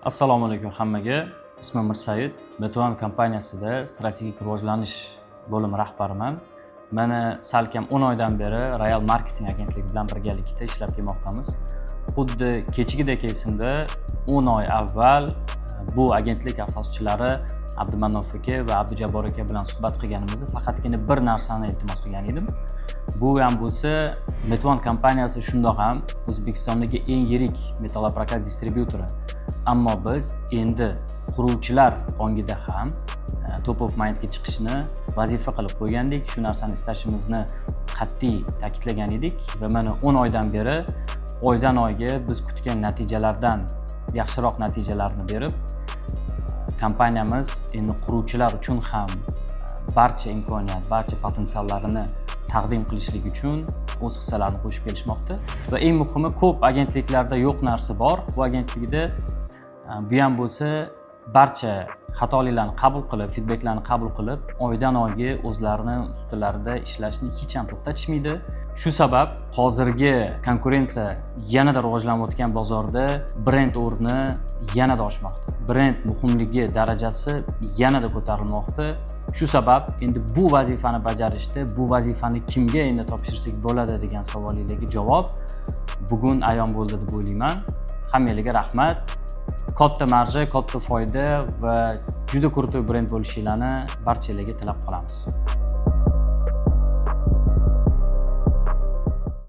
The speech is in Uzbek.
Assalomu alaykum hammaga. Ismim Mirsaid. Metuan kompaniyasida strategik rivojlanish bo'limi rahbariman. Mana salkam 10 oydan beri Royal Marketing agentligi bilan birgalikda ishlab kelmoqdamiz. Xuddi kechigidek esimda 10 oy avval bu agentlik asoschilari Abdumannof aka va Abdujabbor aka bilan suhbat qilganimizda faqatgina bir narsani iltimos qilgan edim. Bu ham bo'lsa, Metuan kompaniyasi shundoq ham O'zbekistondagi eng yirik metaloprokat distribyutori. Ammo biz endi quruvchilar ongida ham top of mindga chiqishni vazifa qilib qo'ygandik. Shu narsani istashimizni qat'iy ta'kidlagan edik va mana 10 oydan beri oydan oyga biz kutgan natijalardan yaxshiroq natijalarni berib, kompaniyamiz endi quruvchilar uchun ham barcha imkoniyat, barcha potensiallarini taqdim qilishlik uchun o'z hissalarini qo'shib kelishmoqda. Va eng muhimi, ko'p agentliklarda yo'q narsa bor. Bu agentlikda bu ham bo'lsa barcha xatoliklarni qabul qilib, feedbacklarni qabul qilib, oydan oyga o'zlarini ustilarida ishlashni hech ham to'xtatishmaydi. Shu sabab hozirgi konkurensiya yanada rivojlanayotgan bozorda brend o'rni yanada oshmoqda. Brend muhimligi darajasi yanada ko'tarilmoqda. Shu sabab endi bu vazifani bajarishda, bu vazifani kimga endi topshirsak bo'ladi degan savollarga javob bugun ayon bo'ldi deb o'ylayman. Hammalarga rahmat. Katta marja, katta foyda va juda kurtoy brend bo'lishinglarni barchalarga tilab qolamiz.